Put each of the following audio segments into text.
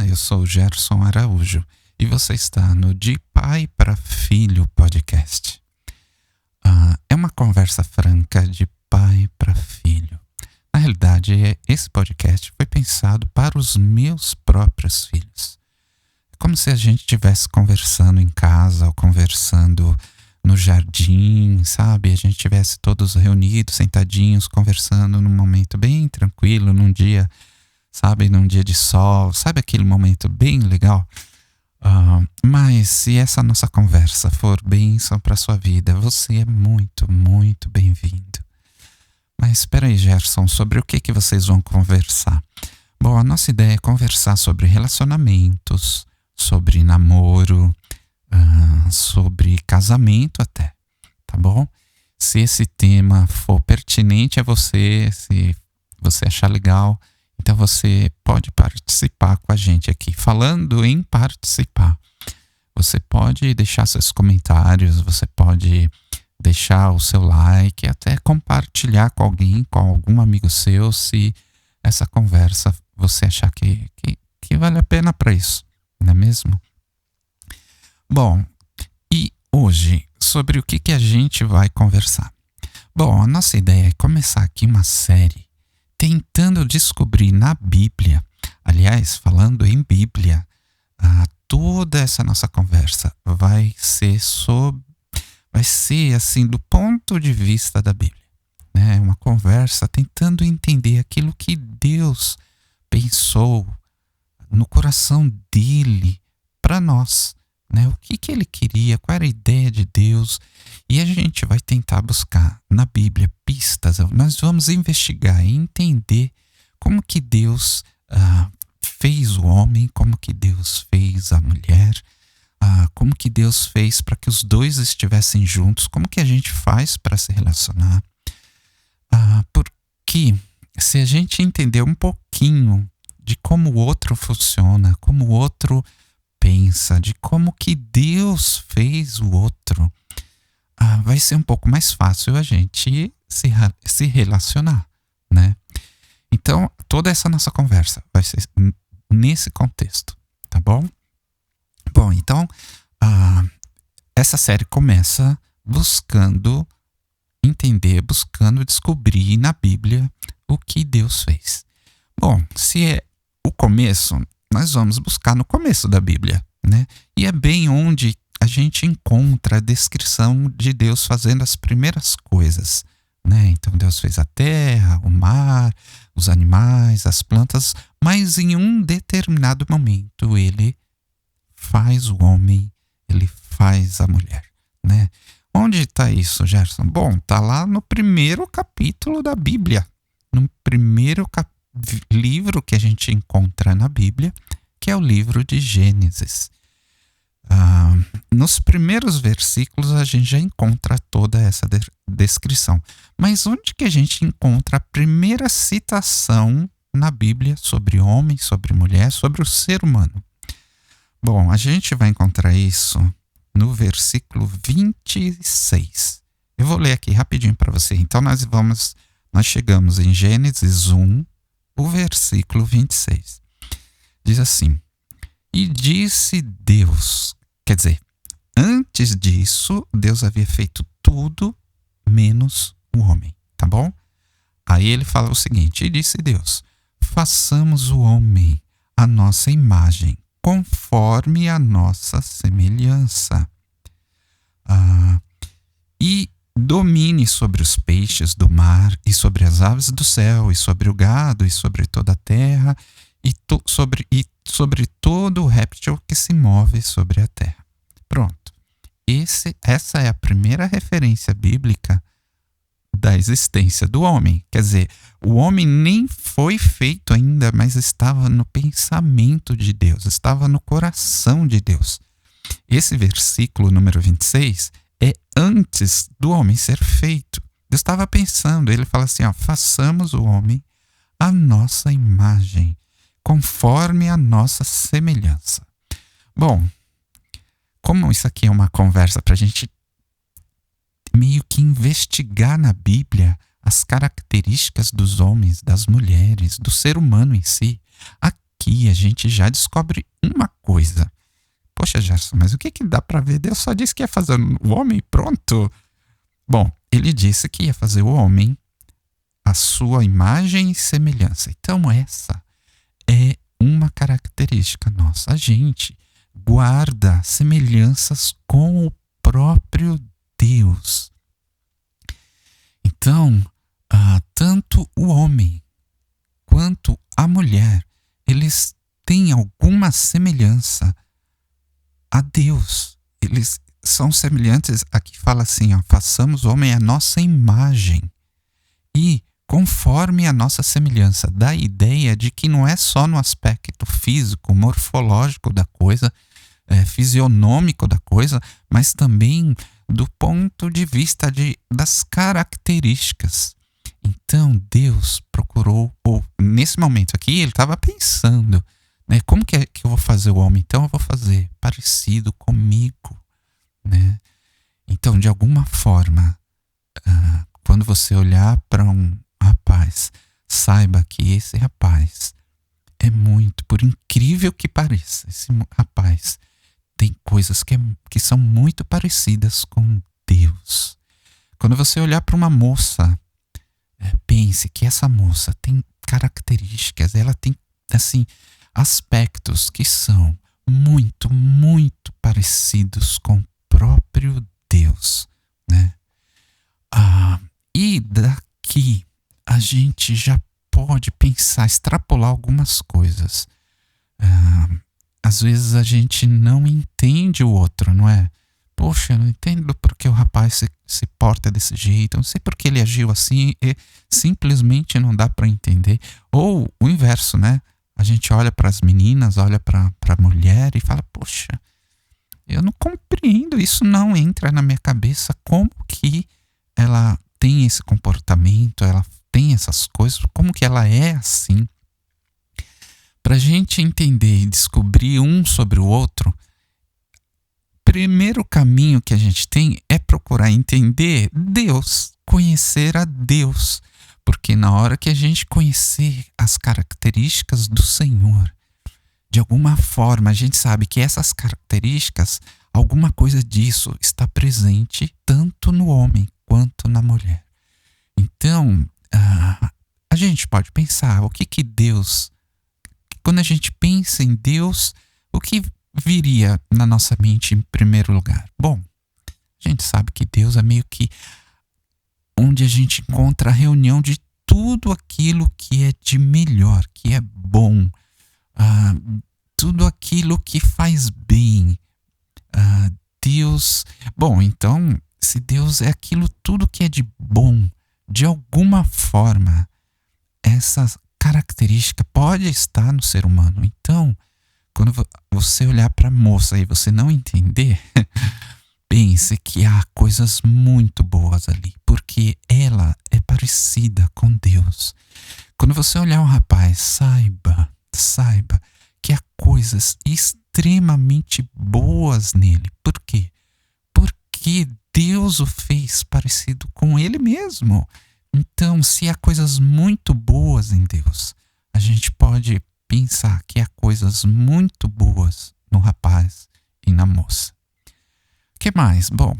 eu sou o Gerson Araújo e você está no De Pai para Filho podcast. É uma conversa franca de pai para filho. Na realidade, esse podcast foi pensado para os meus próprios filhos. É como se a gente estivesse conversando em casa ou conversando no jardim, sabe? A gente estivesse todos reunidos, sentadinhos, conversando num momento bem tranquilo, num dia, sabe? Num dia de sol, sabe aquele momento bem legal? Mas se essa nossa conversa for bênção para sua vida, você é muito, muito bem-vindo. Mas espera aí, Gerson, sobre o que vocês vão conversar? Bom, a nossa ideia é conversar sobre relacionamentos, sobre namoro, sobre casamento até, tá bom? Se esse tema for pertinente a você, se você achar legal, então você pode participar com a gente aqui. Falando em participar, você pode deixar seus comentários, você pode deixar o seu like, até compartilhar com alguém, com algum amigo seu, se essa conversa você achar que vale a pena para isso, não é mesmo? Bom, e hoje, sobre o que a gente vai conversar? Bom, a nossa ideia é começar aqui uma série tentando descobrir na Bíblia, aliás, falando em Bíblia, toda essa nossa conversa vai ser assim do ponto de vista da Bíblia, né? Uma conversa tentando entender aquilo que Deus pensou no coração dele para nós, né? O que ele queria, qual era a ideia de Deus, e a gente vai tentar buscar na Bíblia pistas. Nós vamos investigar e entender como que Deus fez o homem, como que Deus fez a mulher, como que Deus fez para que os dois estivessem juntos, como que a gente faz para se relacionar. Porque se a gente entender um pouquinho de como o outro funciona, como o outro pensa, de como que Deus fez o outro, vai ser um pouco mais fácil a gente se relacionar, né? Então, toda essa nossa conversa vai ser nesse contexto, tá bom? Bom, então, essa série começa buscando entender, buscando descobrir na Bíblia o que Deus fez. Bom, se é o começo, nós vamos buscar no começo da Bíblia, né? E é bem onde a gente encontra a descrição de Deus fazendo as primeiras coisas, né? Então Deus fez a terra, o mar, os animais, as plantas, mas em um determinado momento ele faz o homem, ele faz a mulher, né? Onde está isso, Gerson? Bom, está lá no primeiro capítulo da Bíblia, no primeiro livro que a gente encontra na Bíblia, que é o livro de Gênesis. Nos primeiros versículos a gente já encontra toda essa descrição. Mas onde que a gente encontra a primeira citação na Bíblia sobre homem, sobre mulher, sobre o ser humano? Bom, a gente vai encontrar isso no versículo 26. Eu vou ler aqui rapidinho para você. Então nós chegamos em Gênesis 1, o versículo 26. Diz assim: e disse Deus, quer dizer, antes disso, Deus havia feito tudo menos o homem, tá bom? Aí ele fala o seguinte: e disse Deus, façamos o homem à nossa imagem, conforme a nossa semelhança, e domine sobre os peixes do mar, e sobre as aves do céu, e sobre o gado, e sobre toda a terra, e sobre todo o réptil que se move sobre a terra. Pronto. Essa é a primeira referência bíblica da existência do homem. Quer dizer, o homem nem foi feito ainda, mas estava no pensamento de Deus, estava no coração de Deus. Esse versículo número 26 é antes do homem ser feito. Deus estava pensando, ele fala assim, façamos o homem à nossa imagem, conforme a nossa semelhança. Bom, como isso aqui é uma conversa para a gente meio que investigar na Bíblia as características dos homens, das mulheres, do ser humano em si, aqui aqui a gente já descobre uma coisa. Poxa, Gerson, mas o que dá para ver? Deus só disse que ia fazer o homem e pronto. Bom, ele disse que ia fazer o homem a sua imagem e semelhança. Então essa é uma característica nossa. A gente guarda semelhanças com o próprio Deus. Então, tanto o homem quanto a mulher, eles têm alguma semelhança a Deus. Eles são semelhantes, aqui fala assim, façamos o homem à nossa imagem e conforme a nossa semelhança. Dá a ideia de que não é só no aspecto físico, morfológico da coisa, fisionômico da coisa, mas também do ponto de vista das características. Então Deus procurou, ou nesse momento aqui ele estava pensando, né, como que eu vou fazer o homem? Então eu vou fazer parecido comigo, né? Então, de alguma forma, quando você olhar para um rapaz, saiba que esse rapaz é muito, por incrível que pareça, esse rapaz tem coisas que são muito parecidas com Deus. Quando você olhar para uma moça, pense que essa moça tem características, ela tem, assim, aspectos que são muito, muito parecidos com o próprio Deus, né? E daqui a gente já pode pensar, extrapolar algumas coisas. Às vezes a gente não entende o outro, não é? Poxa, eu não entendo porque o rapaz se porta desse jeito, não sei porque ele agiu assim, e simplesmente não dá para entender. Ou o inverso, né? A gente olha para as meninas, olha para a mulher e fala, poxa, eu não compreendo, isso não entra na minha cabeça, como que ela tem esse comportamento, ela tem essas coisas, como que ela é assim. Para a gente entender e descobrir um sobre o outro, primeiro caminho que a gente tem é procurar entender Deus, conhecer a Deus. Porque na hora que a gente conhecer as características do Senhor, de alguma forma a gente sabe que essas características, alguma coisa disso está presente tanto no homem quanto na mulher. Então, a gente pode pensar, o que Deus... Quando a gente pensa em Deus, o que viria na nossa mente em primeiro lugar? Bom, a gente sabe que Deus é meio que onde a gente encontra a reunião de tudo aquilo que é de melhor, que é bom, tudo aquilo que faz bem. Deus... Bom, então, se Deus é aquilo tudo que é de bom, de alguma forma, essa característica pode estar no ser humano. Então, quando você olhar para a moça e você não entender, pense que há coisas muito boas ali, porque ela é parecida com Deus. Quando você olhar um rapaz, saiba que há coisas extremamente boas nele. Por quê? Porque Deus o fez parecido com ele mesmo. Então, se há coisas muito boas em Deus, a gente pode pensar que há coisas muito boas no rapaz e na moça. O que mais? Bom,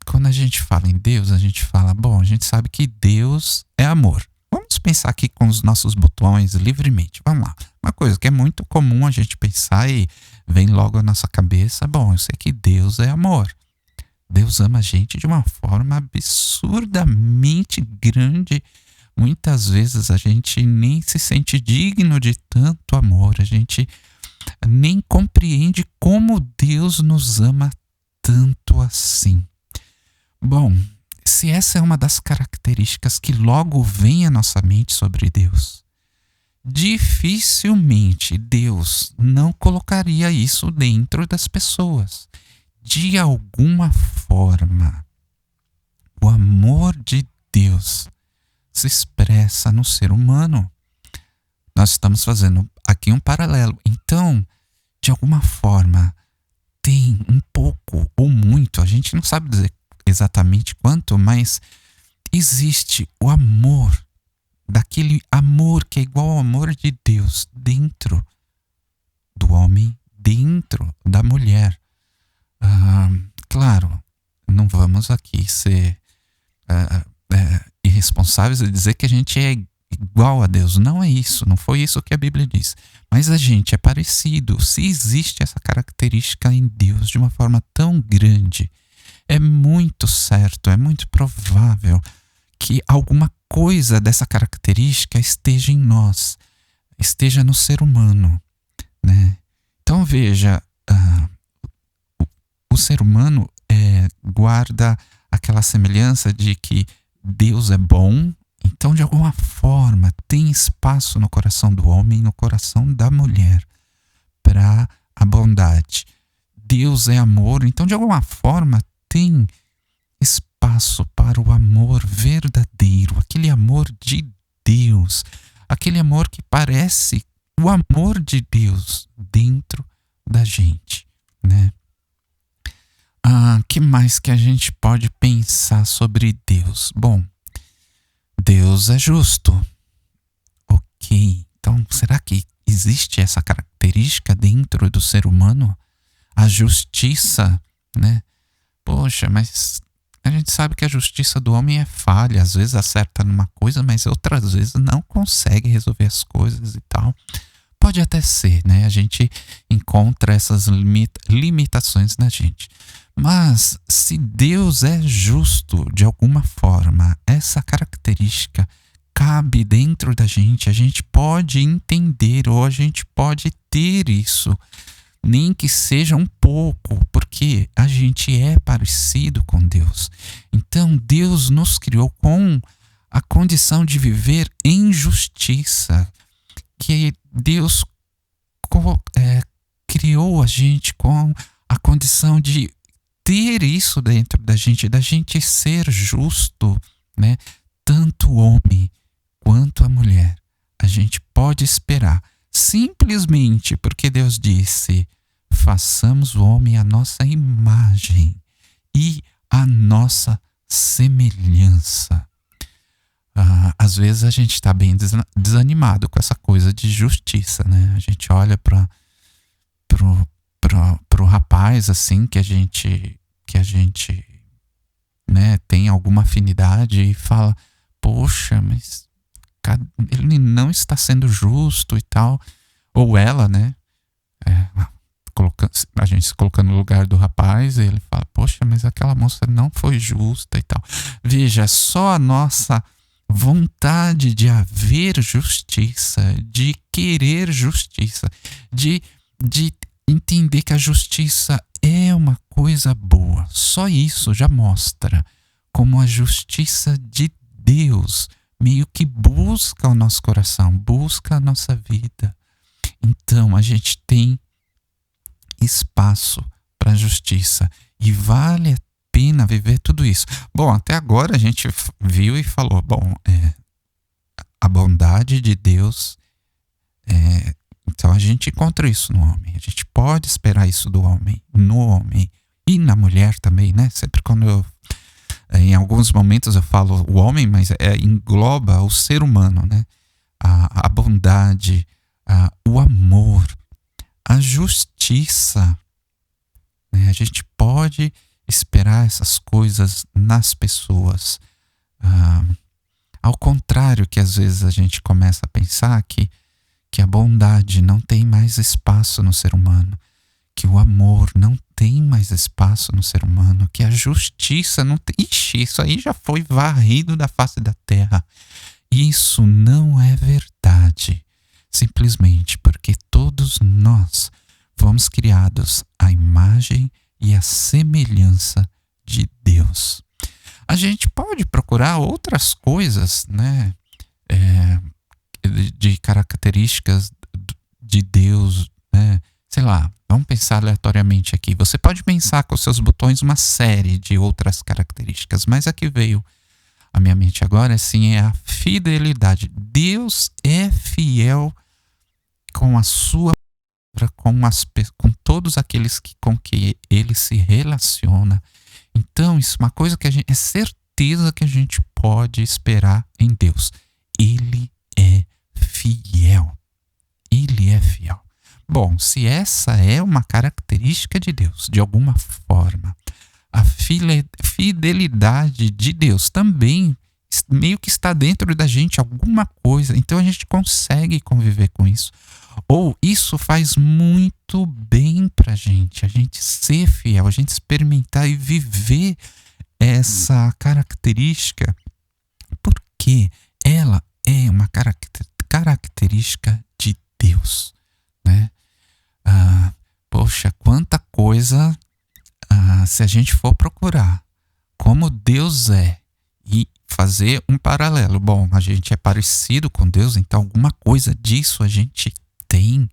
quando a gente fala em Deus, a gente fala, a gente sabe que Deus é amor. Vamos pensar aqui com os nossos botões livremente. Vamos lá. Uma coisa que é muito comum a gente pensar e vem logo à nossa cabeça, eu sei que Deus é amor. Deus ama a gente de uma forma absurdamente grande. Muitas vezes a gente nem se sente digno de tanto amor. A gente nem compreende como Deus nos ama tanto assim. Bom, se essa é uma das características que logo vem à nossa mente sobre Deus, dificilmente Deus não colocaria isso dentro das pessoas. De alguma forma, o amor de Deus se expressa no ser humano. Nós estamos fazendo aqui um paralelo. Então, de alguma forma, tem um pouco ou muito, a gente não sabe dizer exatamente quanto, mas existe o amor, daquele amor que é igual ao amor de Deus dentro vamos aqui ser irresponsáveis e dizer que a gente é igual a Deus. Não é isso, não foi isso que a Bíblia diz. Mas a gente é parecido. Se existe essa característica em Deus de uma forma tão grande, é muito certo, é muito provável que alguma coisa dessa característica esteja em nós, esteja no ser humano, né? Então veja, o ser humano guarda aquela semelhança de que Deus é bom. Então, de alguma forma, tem espaço no coração do homem e no coração da mulher para a bondade. Deus é amor, então, de alguma forma, tem espaço para o amor verdadeiro, aquele amor de Deus, aquele amor que parece o amor de Deus dentro da gente, né? Que mais que a gente pode pensar sobre Deus? Bom, Deus é justo. Ok, então será que existe essa característica dentro do ser humano? A justiça, né? Poxa, mas a gente sabe que a justiça do homem é falha. Às vezes acerta numa coisa, mas outras vezes não consegue resolver as coisas e tal. Pode até ser, né? A gente encontra essas limitações na gente. Mas se Deus é justo de alguma forma, essa característica cabe dentro da gente, a gente pode entender ou a gente pode ter isso, nem que seja um pouco, porque a gente é parecido com Deus. Então Deus nos criou com a condição de viver em justiça, que Deus criou a gente com a condição de ter isso dentro da gente ser justo, né? Tanto o homem quanto a mulher. A gente pode esperar, simplesmente porque Deus disse: façamos o homem à nossa imagem e à nossa semelhança. Às vezes a gente está bem desanimado com essa coisa de justiça, né? A gente olha pro rapaz assim que a gente né, tem alguma afinidade e fala: poxa, mas ele não está sendo justo e tal. Ou ela, né? A gente se colocando no lugar do rapaz, e ele fala: poxa, mas aquela moça não foi justa e tal. Veja, só a nossa vontade de haver justiça, de querer justiça, de entender que a justiça é uma coisa boa. Só isso já mostra como a justiça de Deus meio que busca o nosso coração, busca a nossa vida. Então a gente tem espaço para a justiça e vale a pena viver tudo isso. Bom, até agora a gente viu e falou, a bondade de Deus, então a gente encontra isso no homem. A gente pode esperar isso do homem, no homem e na mulher também, né? Sempre quando em alguns momentos eu falo o homem, mas engloba o ser humano, né? A bondade, o amor, a justiça, né? A gente pode esperar essas coisas nas pessoas. Ao contrário que às vezes a gente começa a pensar que a bondade não tem mais espaço no ser humano, que o amor não tem mais espaço no ser humano, que a justiça não tem... Ixi, isso aí já foi varrido da face da terra. Isso não é verdade. Simplesmente porque todos nós fomos criados à imagem e à semelhança de Deus. A gente pode procurar outras coisas, né? De características de Deus, né? Sei lá, vamos pensar aleatoriamente aqui. Você pode pensar com seus botões uma série de outras características, mas a que veio à minha mente agora, assim, é a fidelidade. Deus é fiel com a sua com todos aqueles com que ele se relaciona. Então, isso é uma coisa que a gente é certeza que a gente pode esperar em Deus. Ele é fiel. Ele é fiel. Bom, se essa é uma característica de Deus, de alguma forma, A fidelidade de Deus também meio que está dentro da gente alguma coisa, então a gente consegue conviver com isso. Ou isso faz muito bem pra gente, a gente ser fiel, a gente experimentar e viver essa característica, porque ela é uma característica de Deus, né? Poxa, quanta coisa, se a gente for procurar como Deus é e fazer um paralelo. Bom, a gente é parecido com Deus, então alguma coisa disso a gente tem.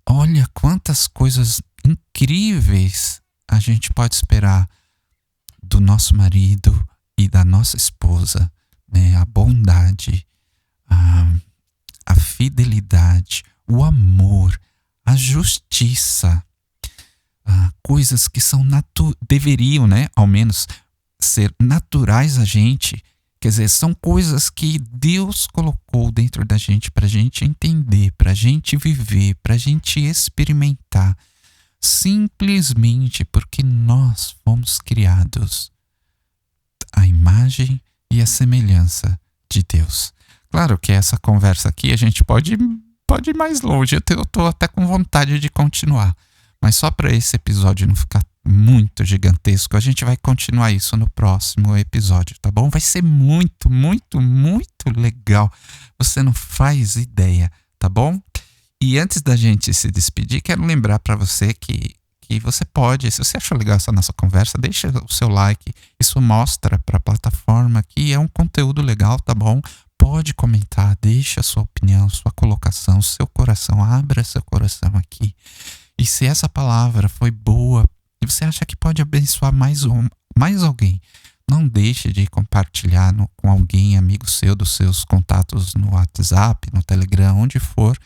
Olha quantas coisas incríveis a gente pode esperar do nosso marido e da nossa esposa, né? A bondade, a fidelidade, o amor, a justiça, coisas que são deveriam, né, ao menos ser naturais a gente. Quer dizer, são coisas que Deus colocou dentro da gente para a gente entender, para a gente viver, para a gente experimentar, simplesmente porque nós fomos criados à imagem e à semelhança de Deus. Claro que essa conversa aqui a gente pode ir mais longe, eu estou até com vontade de continuar, mas só para esse episódio não ficar muito gigantesco, a gente vai continuar isso no próximo episódio, tá bom? Vai ser muito, muito, muito legal. Você não faz ideia, tá bom? E antes da gente se despedir, quero lembrar para você que você pode, se você achou legal essa nossa conversa, deixa o seu like. Isso mostra para a plataforma que é um conteúdo legal, tá bom? Pode comentar, deixa a sua opinião, sua colocação, seu coração, abra seu coração aqui. E se essa palavra foi boa e você acha que pode abençoar mais alguém, não deixe de compartilhar com alguém, amigo seu, dos seus contatos no WhatsApp, no Telegram, onde for,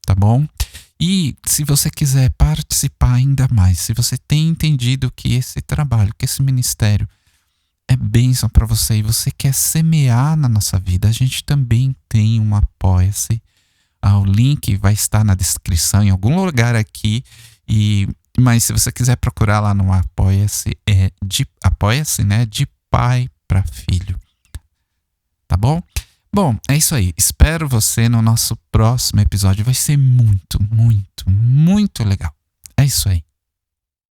tá bom? E se você quiser participar ainda mais, se você tem entendido que esse trabalho, que esse ministério é bênção para você e você quer semear na nossa vida, a gente também tem um Apoia-se. O link vai estar na descrição em algum lugar aqui. Mas se você quiser procurar lá no Apoia-se, Apoia-se, né? De pai para filho. Tá bom? Bom, é isso aí. Espero você no nosso próximo episódio. Vai ser muito, muito, muito legal. É isso aí.